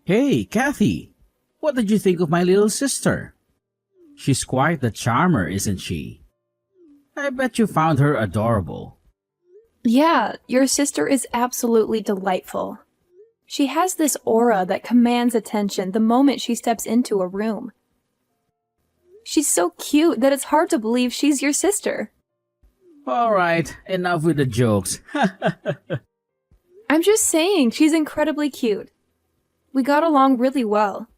Hey, Kathy! What did you think of my little sister? She's quite the charmer, isn't she? I bet you found her adorable. Yeah, your sister is absolutely delightful. She has this aura that commands attention the moment she steps into a room. She's so cute that it's hard to believe she's your sister. Alright, enough with the jokes. I'm just saying, she's incredibly cute. We got along really well.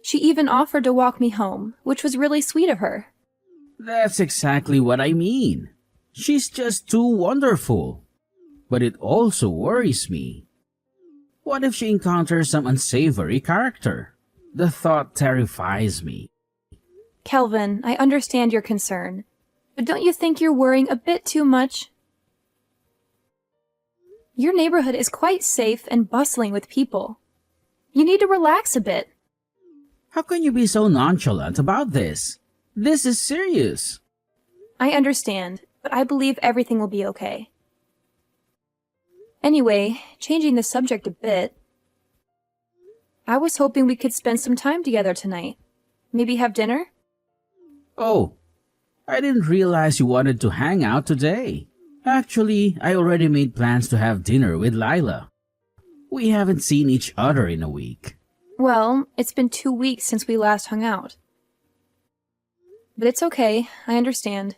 She even offered to walk me home, which was really sweet of her. That's exactly what I mean. She's just too wonderful. But it also worries me. What if she encounters some unsavory character? The thought terrifies me. Kelvin, I understand your concern, but don't you think you're worrying a bit too much? Your neighborhood is quite safe and bustling with people. You need to relax a bit. How can you be so nonchalant about this? This is serious. I understand, but I believe everything will be okay. Anyway, changing the subject a bit, I was hoping we could spend some time together tonight. Maybe have dinner? Oh, I didn't realize you wanted to hang out today. Actually, I already made plans to have dinner with Lila. We haven't seen each other in a week. Well, it's been 2 weeks since we last hung out. But it's okay, I understand.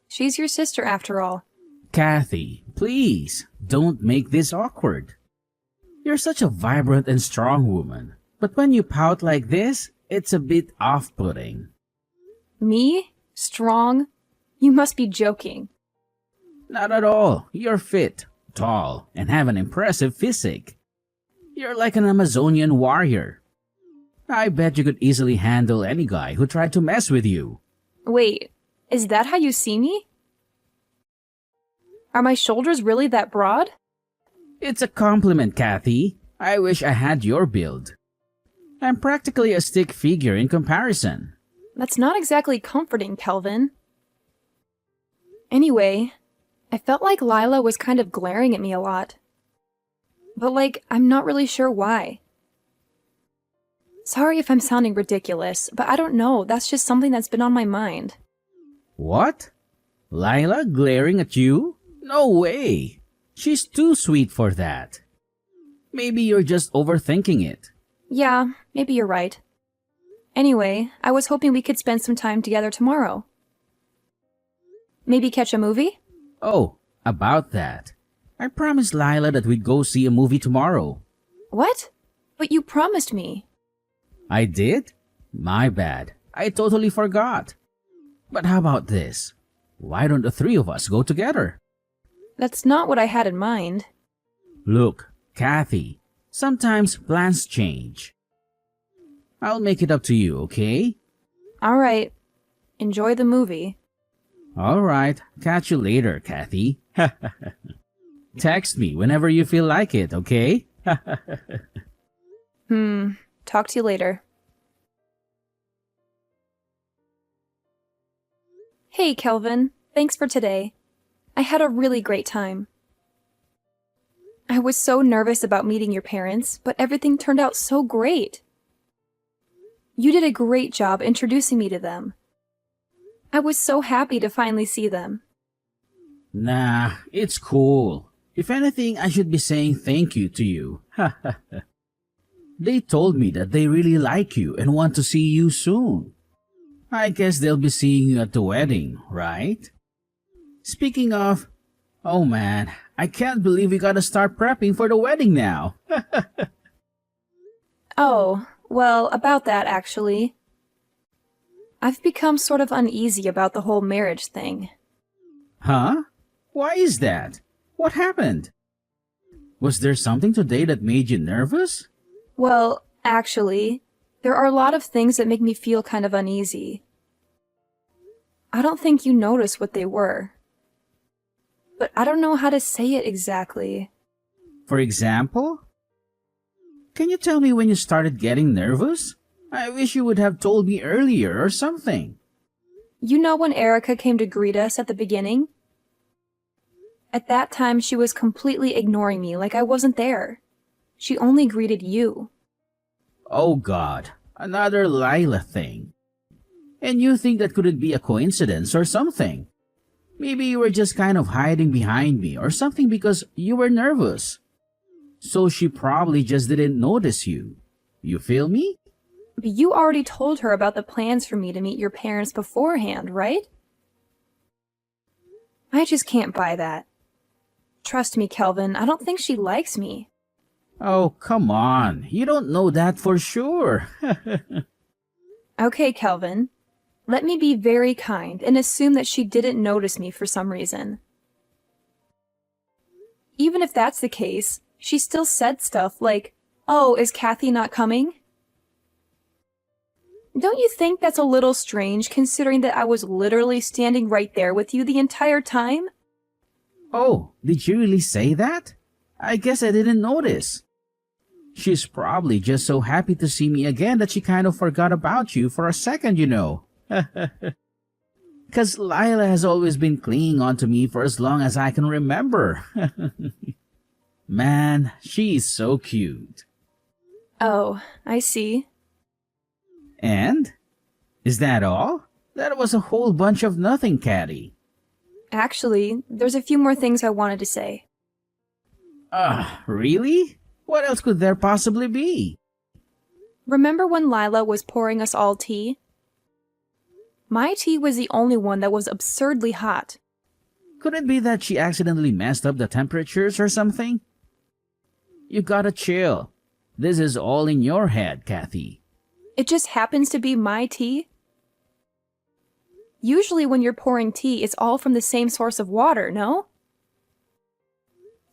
She's your sister after all. Kathy, please, don't make this awkward. You're such a vibrant and strong woman, but when you pout like this, it's a bit off-putting. Me? Strong? You must be joking. Not at all. You're fit, tall, and have an impressive physique. You're like an Amazonian warrior. I bet you could easily handle any guy who tried to mess with you. Wait, is that how you see me? Are my shoulders really that broad? It's a compliment, Kathy. I wish I had your build. I'm practically a stick figure in comparison. That's not exactly comforting, Kelvin. Anyway, I felt like Lila was kind of glaring at me a lot. But I'm not really sure why. Sorry if I'm sounding ridiculous, but I don't know, that's just something that's been on my mind. What? Lila glaring at you? No way! She's too sweet for that. Maybe you're just overthinking it. Yeah, maybe you're right. Anyway, I was hoping we could spend some time together tomorrow. Maybe catch a movie? Oh, about that. I promised Lila that we'd go see a movie tomorrow. What? But you promised me. I did? My bad. I totally forgot. But how about this? Why don't the three of us go together? That's not what I had in mind. Look, Kathy, sometimes plans change. I'll make it up to you, okay? Alright. Enjoy the movie. Alright, catch you later, Kathy. Text me whenever you feel like it, okay? Talk to you later. Hey, Kelvin. Thanks for today. I had a really great time. I was so nervous about meeting your parents, but everything turned out so great. You did a great job introducing me to them. I was so happy to finally see them. Nah, it's cool. If anything, I should be saying thank you to you. They told me that they really like you and want to see you soon. I guess they'll be seeing you at the wedding, right? Speaking of, oh man, I can't believe we gotta start prepping for the wedding now. Oh, well, about that actually. I've become sort of uneasy about the whole marriage thing. Huh? Why is that? What happened? Was there something today that made you nervous? Well, actually, there are a lot of things that make me feel kind of uneasy. I don't think you noticed what they were. But I don't know how to say it exactly. For example? Can you tell me when you started getting nervous? I wish you would have told me earlier or something. You know when Erica came to greet us at the beginning? At that time, she was completely ignoring me like I wasn't there. She only greeted you. Oh God, another Lila thing. And you think that couldn't be a coincidence or something? Maybe you were just kind of hiding behind me or something because you were nervous. So she probably just didn't notice you. You feel me? But you already told her about the plans for me to meet your parents beforehand, right? I just can't buy that. Trust me, Kelvin, I don't think she likes me. Oh, come on. You don't know that for sure. Okay, Kelvin. Let me be very kind and assume that she didn't notice me for some reason. Even if that's the case, she still said stuff like, "Oh, is Kathy not coming?" Don't you think that's a little strange considering that I was literally standing right there with you the entire time? Oh, did you really say that? I guess I didn't notice. She's probably just so happy to see me again that she kind of forgot about you for a second, you know. 'Cause Lila has always been clinging on to me for as long as I can remember. Man, she's so cute. Oh, I see. And? Is that all? That was a whole bunch of nothing, Caddy. Actually, there's a few more things I wanted to say. Really? What else could there possibly be? Remember when Lila was pouring us all tea? My tea was the only one that was absurdly hot. Could it be that she accidentally messed up the temperatures or something? You gotta chill. This is all in your head, Kathy. It just happens to be my tea? Usually when you're pouring tea, it's all from the same source of water, no?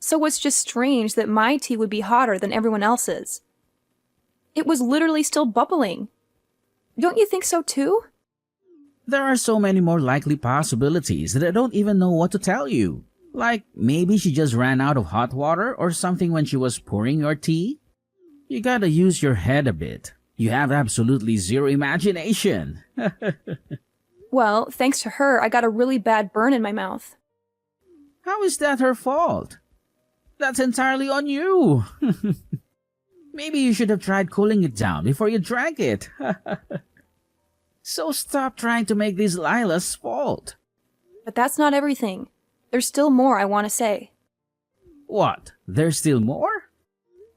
So it's just strange that my tea would be hotter than everyone else's. It was literally still bubbling. Don't you think so too? There are so many more likely possibilities that I don't even know what to tell you. Like, maybe she just ran out of hot water or something when she was pouring your tea? You gotta use your head a bit. You have absolutely zero imagination. Well, thanks to her, I got a really bad burn in my mouth. How is that her fault? That's entirely on you. Maybe you should have tried cooling it down before you drank it. So stop trying to make this Lila's fault. But that's not everything. There's still more I want to say. What? There's still more?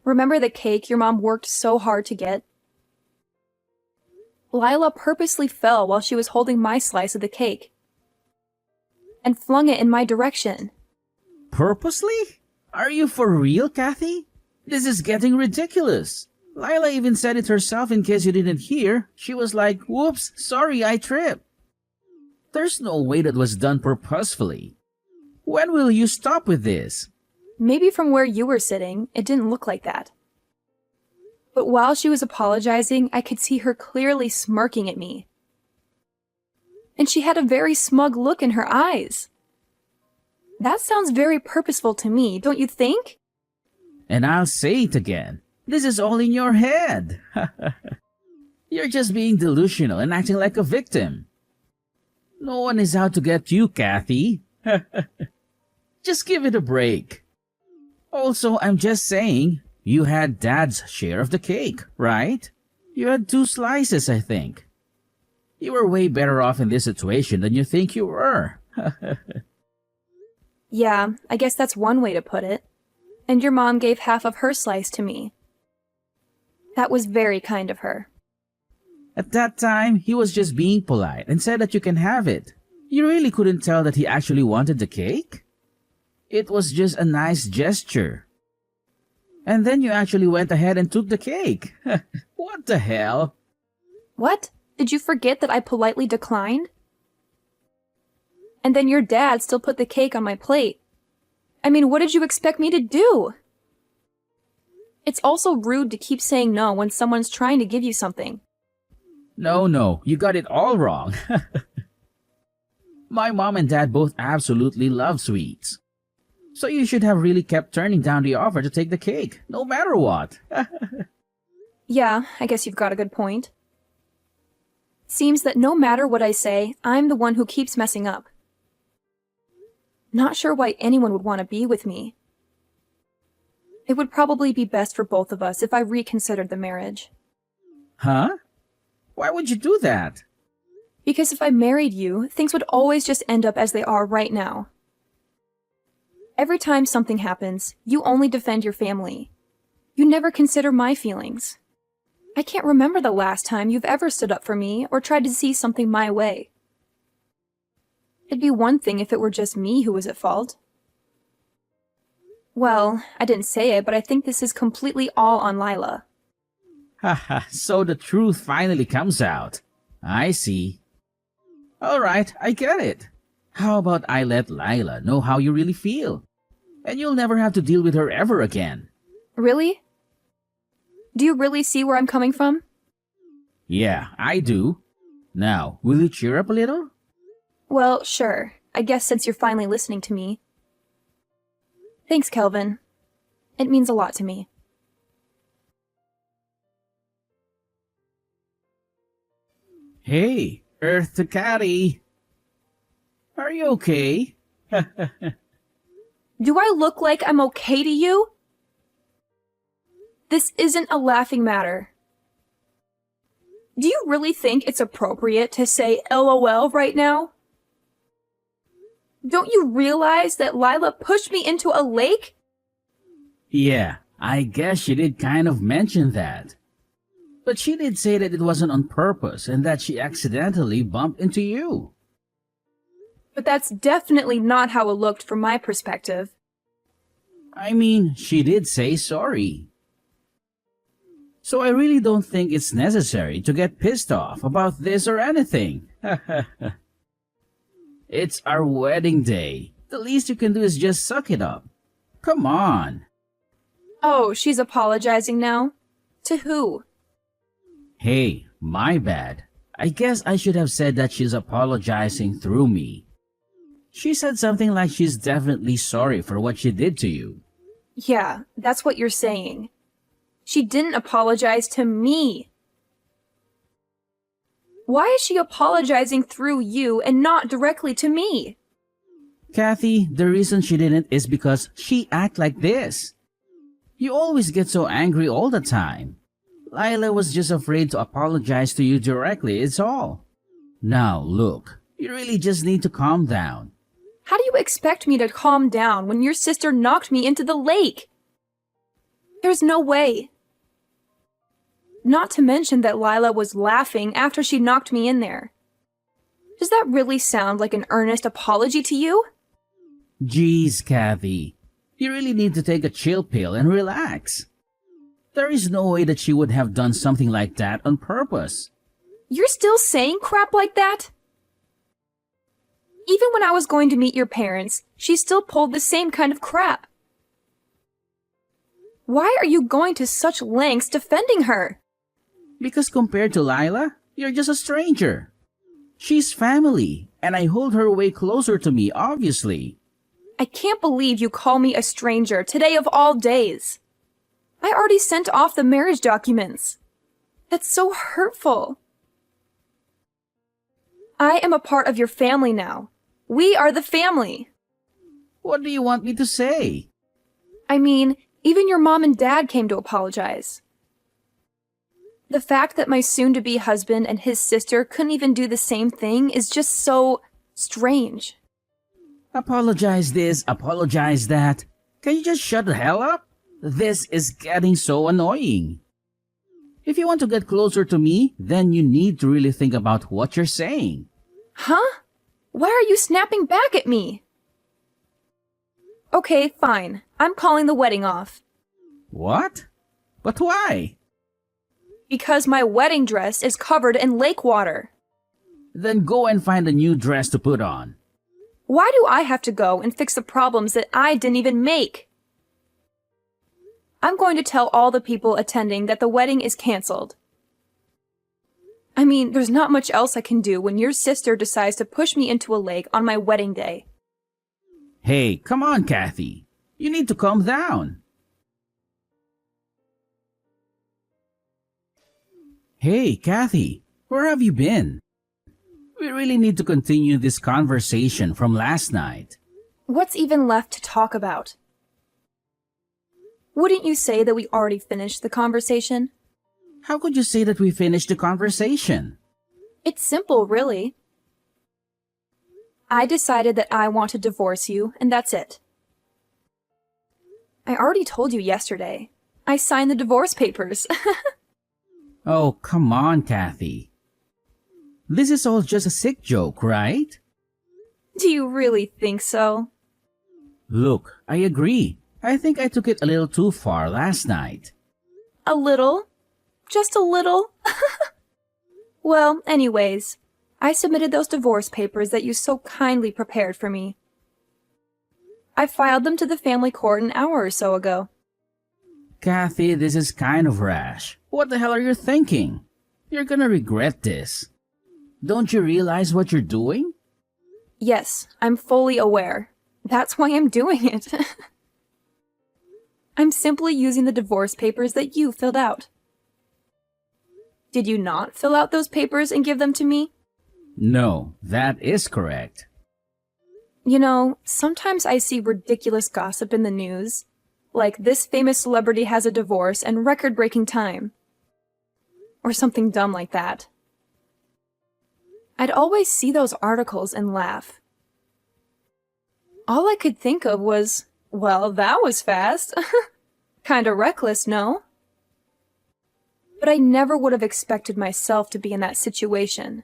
Remember the cake your mom worked so hard to get? Lila purposely fell while she was holding my slice of the cake and flung it in my direction. Purposely? Are you for real, Kathy? This is getting ridiculous. Lila even said it herself in case you didn't hear. She was like, "Whoops, sorry, I tripped." There's no way that was done purposefully. When will you stop with this? Maybe from where you were sitting, it didn't look like that. But while she was apologizing, I could see her clearly smirking at me. And she had a very smug look in her eyes. That sounds very purposeful to me, don't you think? And I'll say it again. This is all in your head. You're just being delusional and acting like a victim. No one is out to get you, Kathy. Just give it a break. Also, I'm just saying, you had Dad's share of the cake, right? You had 2 slices, I think. You were way better off in this situation than you think you were. Yeah, I guess that's one way to put it. And your mom gave half of her slice to me. That was very kind of her. At that time, he was just being polite and said that you can have it. You really couldn't tell that he actually wanted the cake? It was just a nice gesture. And then you actually went ahead and took the cake. What the hell? What? Did you forget that I politely declined? And then your dad still put the cake on my plate. I mean, what did you expect me to do? It's also rude to keep saying no when someone's trying to give you something. No, you got it all wrong. My mom and dad both absolutely love sweets. So you should have really kept turning down the offer to take the cake, no matter what. Yeah, I guess you've got a good point. Seems that no matter what I say, I'm the one who keeps messing up. Not sure why anyone would want to be with me. It would probably be best for both of us if I reconsidered the marriage. Huh? Why would you do that? Because if I married you, things would always just end up as they are right now. Every time something happens, you only defend your family. You never consider my feelings. I can't remember the last time you've ever stood up for me or tried to see something my way. It'd be one thing if it were just me who was at fault. Well, I didn't say it, but I think this is completely all on Lila. Haha, so the truth finally comes out. I see. Alright, I get it. How about I let Lila know how you really feel? And you'll never have to deal with her ever again. Really? Do you really see where I'm coming from? Yeah, I do. Now, will you cheer up a little? Well, sure. I guess since you're finally listening to me. Thanks, Kelvin. It means a lot to me. Hey, Earth to Caddy. Are you okay? Do I look like I'm okay to you? This isn't a laughing matter. Do you really think it's appropriate to say LOL right now? Don't you realize that Lila pushed me into a lake? Yeah, I guess she did kind of mention that. But she did say that it wasn't on purpose and that she accidentally bumped into you. But that's definitely not how it looked from my perspective. I mean, she did say sorry. So I really don't think it's necessary to get pissed off about this or anything. It's our wedding day. The least you can do is just suck it up. Come on. Oh, she's apologizing now? To who? Hey, my bad. I guess I should have said that she's apologizing through me. She said something like she's definitely sorry for what she did to you. Yeah, that's what you're saying. She didn't apologize to me. Why is she apologizing through you and not directly to me? Kathy, the reason she didn't is because she act like this. You always get so angry all the time. Lila was just afraid to apologize to you directly, it's all. Now, look, you really just need to calm down. How do you expect me to calm down when your sister knocked me into the lake? There's no way. Not to mention that Lila was laughing after she knocked me in there. Does that really sound like an earnest apology to you? Jeez, Kathy. You really need to take a chill pill and relax. There is no way that she would have done something like that on purpose. You're still saying crap like that? Even when I was going to meet your parents, she still pulled the same kind of crap. Why are you going to such lengths defending her? Because compared to Lila, you're just a stranger. She's family, and I hold her way closer to me, obviously. I can't believe you call me a stranger today of all days. I already sent off the marriage documents. That's so hurtful. I am a part of your family now. We are the family. What do you want me to say? I mean, even your mom and dad came to apologize. The fact that my soon-to-be husband and his sister couldn't even do the same thing is just so strange. Apologize this, apologize that. Can you just shut the hell up? This is getting so annoying. If you want to get closer to me, then you need to really think about what you're saying. Huh? Why are you snapping back at me? Okay, fine. I'm calling the wedding off. What? But why? Because my wedding dress is covered in lake water. Then go and find a new dress to put on. Why do I have to go and fix the problems that I didn't even make? I'm going to tell all the people attending that the wedding is canceled. I mean, there's not much else I can do when your sister decides to push me into a lake on my wedding day. Hey, come on, Kathy. You need to calm down. Hey, Kathy, where have you been? We really need to continue this conversation from last night. What's even left to talk about? Wouldn't you say that we already finished the conversation? How could you say that we finished the conversation? It's simple, really. I decided that I want to divorce you, and that's it. I already told you yesterday. I signed the divorce papers. Oh, come on, Kathy. This is all just a sick joke, right? Do you really think so? Look, I agree. I think I took it a little too far last night. A little? Just a little? Well, anyways, I submitted those divorce papers that you so kindly prepared for me. I filed them to the family court an hour or so ago. Kathy, this is kind of rash. What the hell are you thinking? You're gonna regret this. Don't you realize what you're doing? Yes, I'm fully aware. That's why I'm doing it. I'm simply using the divorce papers that you filled out. Did you not fill out those papers and give them to me? No, that is correct. You know, sometimes I see ridiculous gossip in the news. Like this famous celebrity has a divorce and record-breaking time. Or something dumb like that. I'd always see those articles and laugh. All I could think of was, well, that was fast. Kinda reckless, no? But I never would have expected myself to be in that situation.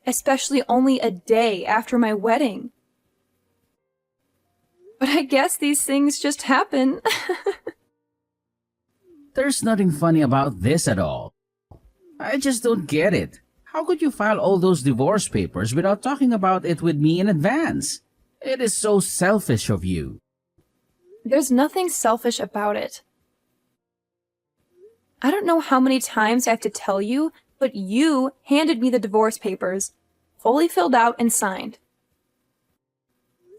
Especially only a day after my wedding. But I guess these things just happen. There's nothing funny about this at all. I just don't get it. How could you file all those divorce papers without talking about it with me in advance? It is so selfish of you. There's nothing selfish about it. I don't know how many times I have to tell you, but you handed me the divorce papers, fully filled out and signed.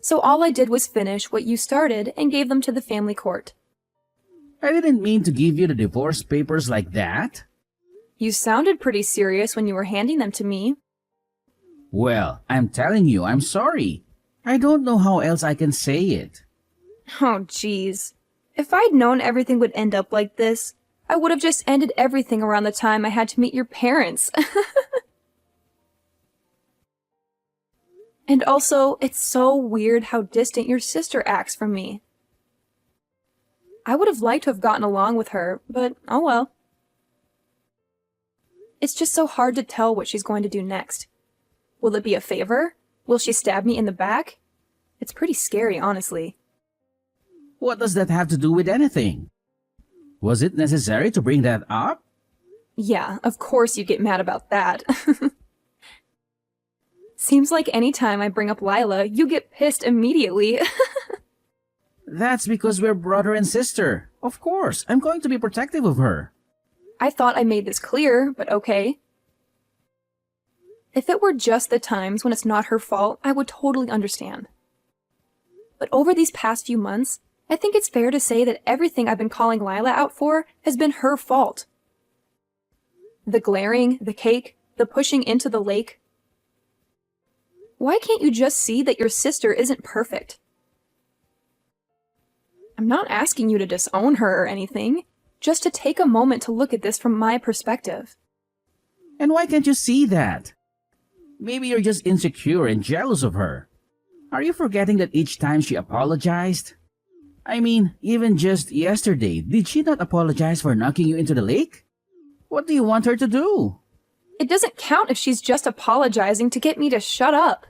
So all I did was finish what you started and gave them to the family court. I didn't mean to give you the divorce papers like that. You sounded pretty serious when you were handing them to me. Well, I'm telling you, I'm sorry. I don't know how else I can say it. Oh, jeez. If I'd known everything would end up like this, I would have just ended everything around the time I had to meet your parents. And also, it's so weird how distant your sister acts from me. I would have liked to have gotten along with her, but oh well. It's just so hard to tell what she's going to do next. Will it be a favor? Will she stab me in the back? It's pretty scary, honestly. What does that have to do with anything? Was it necessary to bring that up? Yeah, of course you get mad about that. Seems like any time I bring up Lila, you get pissed immediately. That's because we're brother and sister. Of course, I'm going to be protective of her. I thought I made this clear, but okay. If it were just the times when it's not her fault, I would totally understand. But over these past few months, I think it's fair to say that everything I've been calling Lila out for has been her fault. The glaring, the cake, the pushing into the lake. Why can't you just see that your sister isn't perfect? I'm not asking you to disown her or anything, just to take a moment to look at this from my perspective. And why can't you see that? Maybe you're just insecure and jealous of her. Are you forgetting that each time she apologized? I mean, even just yesterday, did she not apologize for knocking you into the lake? What do you want her to do? It doesn't count if she's just apologizing to get me to shut up.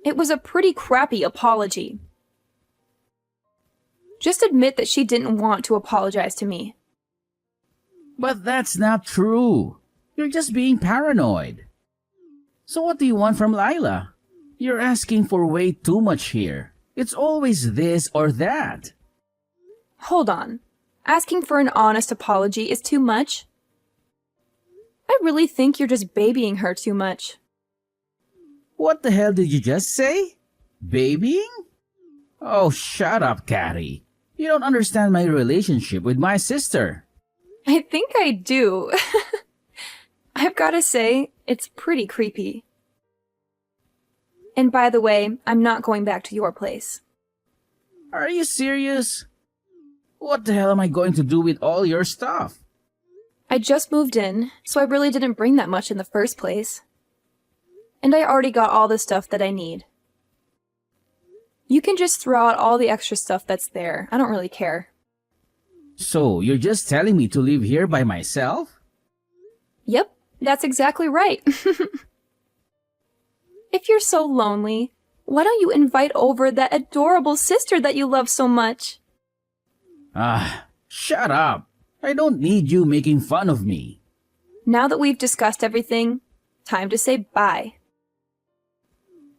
It was a pretty crappy apology. Just admit that she didn't want to apologize to me. But that's not true. You're just being paranoid. So what do you want from Lila? You're asking for way too much here. It's always this or that. Hold on. Asking for an honest apology is too much? I really think you're just babying her too much. What the hell did you just say? Babying? Oh, shut up, Catty. You don't understand my relationship with my sister. I think I do. I've gotta say, it's pretty creepy. And by the way, I'm not going back to your place. Are you serious? What the hell am I going to do with all your stuff? I just moved in, so I really didn't bring that much in the first place. And I already got all the stuff that I need. You can just throw out all the extra stuff that's there. I don't really care. So, you're just telling me to live here by myself? Yep, that's exactly right. If you're so lonely, why don't you invite over that adorable sister that you love so much? Ah, shut up. I don't need you making fun of me. Now that we've discussed everything, time to say bye.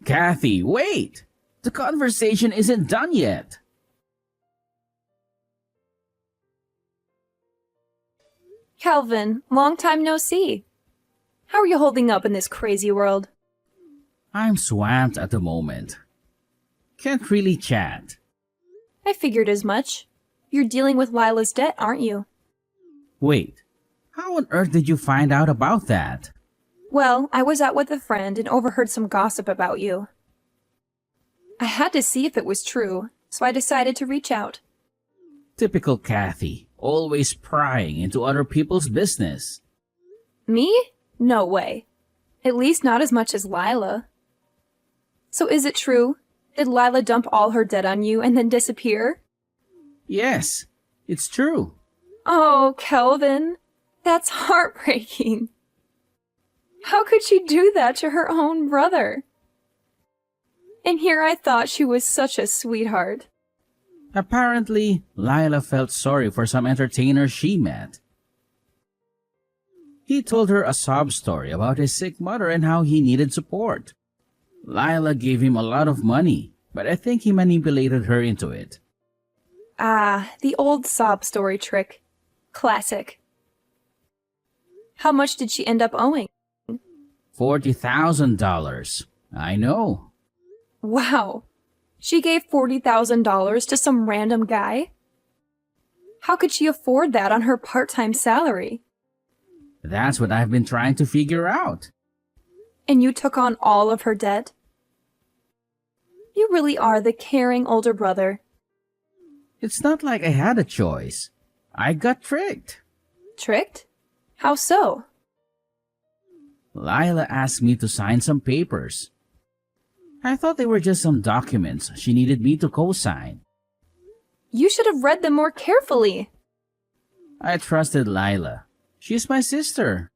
Kathy, wait! The conversation isn't done yet. Calvin, long time no see. How are you holding up in this crazy world? I'm swamped at the moment. Can't really chat. I figured as much. You're dealing with Lila's debt, aren't you? Wait, how on earth did you find out about that? Well, I was out with a friend and overheard some gossip about you. I had to see if it was true, so I decided to reach out. Typical Kathy, always prying into other people's business. Me? No way. At least not as much as Lila. So is it true? Did Lila dump all her debt on you and then disappear? Yes, it's true. Oh, Kelvin, that's heartbreaking. How could she do that to her own brother? And here I thought she was such a sweetheart. Apparently, Lila felt sorry for some entertainer she met. He told her a sob story about his sick mother and how he needed support. Lila gave him a lot of money, but I think he manipulated her into it. Ah, the old sob story trick. Classic. How much did she end up owing? $40,000. I know. Wow. She gave $40,000 to some random guy? How could she afford that on her part-time salary? That's what I've been trying to figure out. And you took on all of her debt? You really are the caring older brother. It's not like I had a choice. I got tricked. Tricked? How so? Lila asked me to sign some papers. I thought they were just some documents she needed me to co-sign. You should have read them more carefully. I trusted Lila. She's my sister.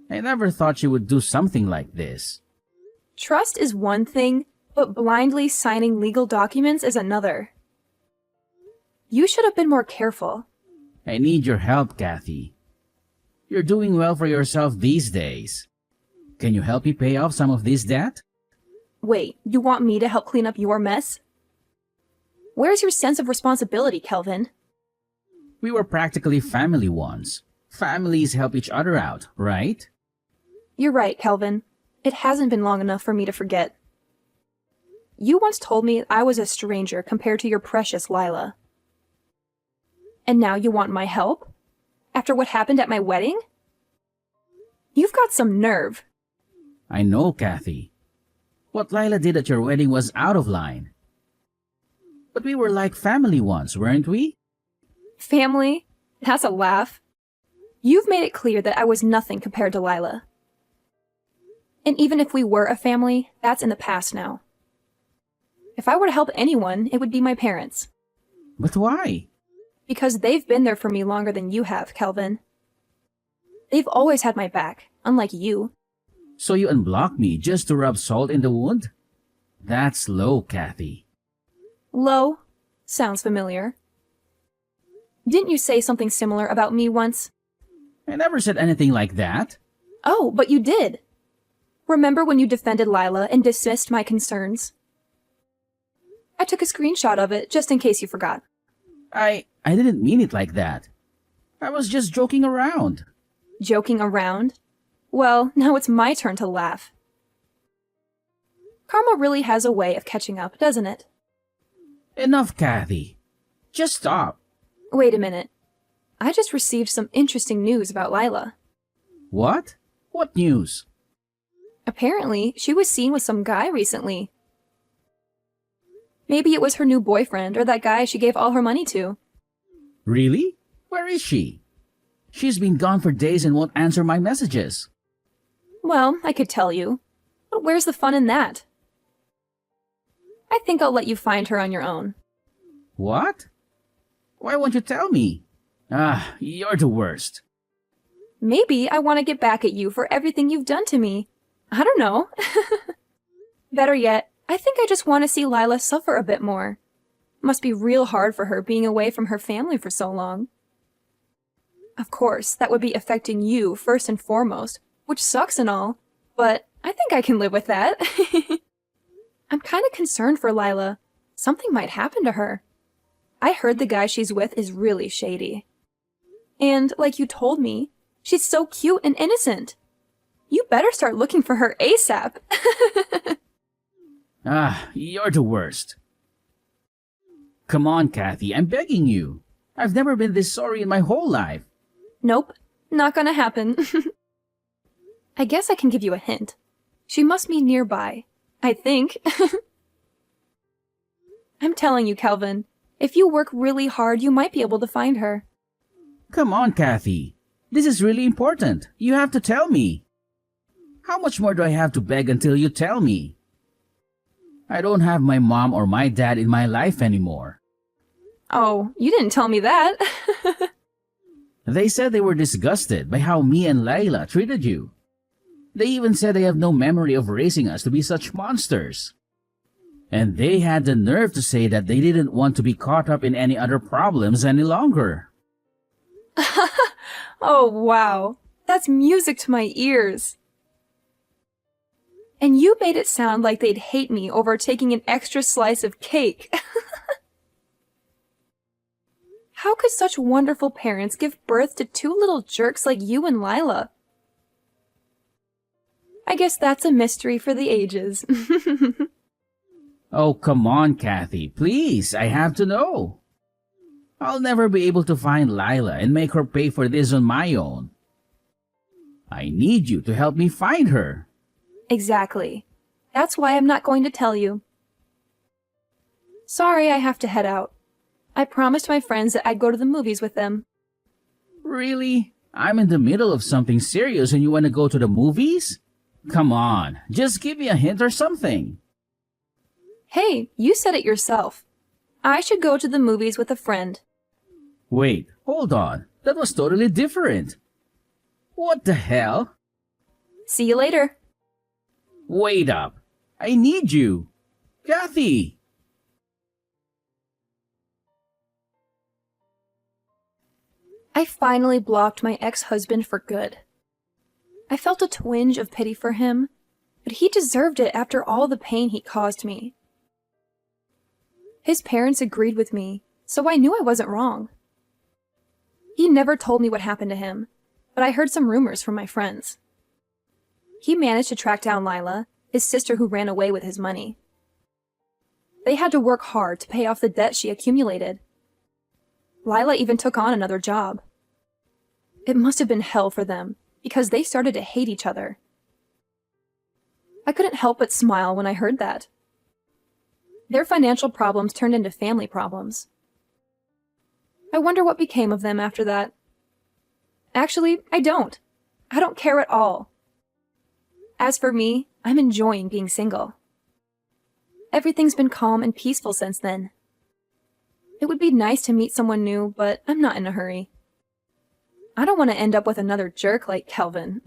I never thought she would do something like this. Trust is one thing, but blindly signing legal documents is another. You should have been more careful. I need your help, Kathy. You're doing well for yourself these days. Can you help me pay off some of this debt? Wait, you want me to help clean up your mess? Where's your sense of responsibility, Kelvin? We were practically family once. Families help each other out, right? You're right, Kelvin. It hasn't been long enough for me to forget. You once told me I was a stranger compared to your precious Lila. And now you want my help? After what happened at my wedding? You've got some nerve. I know, Kathy. What Lila did at your wedding was out of line. But we were like family once, weren't we? Family? That's a laugh. You've made it clear that I was nothing compared to Lila. And even if we were a family, that's in the past now. If I were to help anyone, it would be my parents. But why? Because they've been there for me longer than you have, Kelvin. They've always had my back, unlike you. So you unblocked me just to rub salt in the wound? That's low, Kathy. Low? Sounds familiar. Didn't you say something similar about me once? I never said anything like that. Oh, but you did. Remember when you defended Lila and dismissed my concerns? I took a screenshot of it, just in case you forgot. I didn't mean it like that. I was just joking around. Joking around? Well, now it's my turn to laugh. Karma really has a way of catching up, doesn't it? Enough, Kathy. Just stop. Wait a minute. I just received some interesting news about Lila. What? What news? Apparently, she was seen with some guy recently. Maybe it was her new boyfriend or that guy she gave all her money to. Really? Where is she? She's been gone for days and won't answer my messages. Well, I could tell you. But where's the fun in that? I think I'll let you find her on your own. What? Why won't you tell me? You're the worst. Maybe I want to get back at you for everything you've done to me. I don't know. Better yet, I think I just want to see Lila suffer a bit more. Must be real hard for her being away from her family for so long. Of course, that would be affecting you first and foremost, which sucks and all, but I think I can live with that. I'm kind of concerned for Lila. Something might happen to her. I heard the guy she's with is really shady. And, like you told me, she's so cute and innocent. You better start looking for her ASAP. You're the worst. Come on, Kathy, I'm begging you. I've never been this sorry in my whole life. Nope, not gonna happen. I guess I can give you a hint. She must be nearby. I think. I'm telling you, Kelvin, if you work really hard, you might be able to find her. Come on, Kathy. This is really important. You have to tell me. How much more do I have to beg until you tell me? I don't have my mom or my dad in my life anymore. Oh, you didn't tell me that. They said they were disgusted by how me and Layla treated you. They even said they have no memory of raising us to be such monsters. And they had the nerve to say that they didn't want to be caught up in any other problems any longer. Oh, wow. That's music to my ears. And you made it sound like they'd hate me over taking an extra slice of cake. How could such wonderful parents give birth to two little jerks like you and Lila? I guess that's a mystery for the ages. Oh, come on, Kathy. Please, I have to know. I'll never be able to find Lila and make her pay for this on my own. I need you to help me find her. Exactly. That's why I'm not going to tell you. Sorry, I have to head out. I promised my friends that I'd go to the movies with them. Really? I'm in the middle of something serious and you want to go to the movies? Come on, just give me a hint or something. Hey, you said it yourself. I should go to the movies with a friend. Wait, hold on. That was totally different. What the hell? See you later. Wait up. I need you. Kathy! I finally blocked my ex-husband for good. I felt a twinge of pity for him, but he deserved it after all the pain he caused me. His parents agreed with me, so I knew I wasn't wrong. He never told me what happened to him, but I heard some rumors from my friends. He managed to track down Lila, his sister who ran away with his money. They had to work hard to pay off the debt she accumulated. Lila even took on another job. It must have been hell for them, because they started to hate each other. I couldn't help but smile when I heard that. Their financial problems turned into family problems. I wonder what became of them after that. Actually, I don't. I don't care at all. As for me, I'm enjoying being single. Everything's been calm and peaceful since then. It would be nice to meet someone new, but I'm not in a hurry. I don't want to end up with another jerk like Kelvin.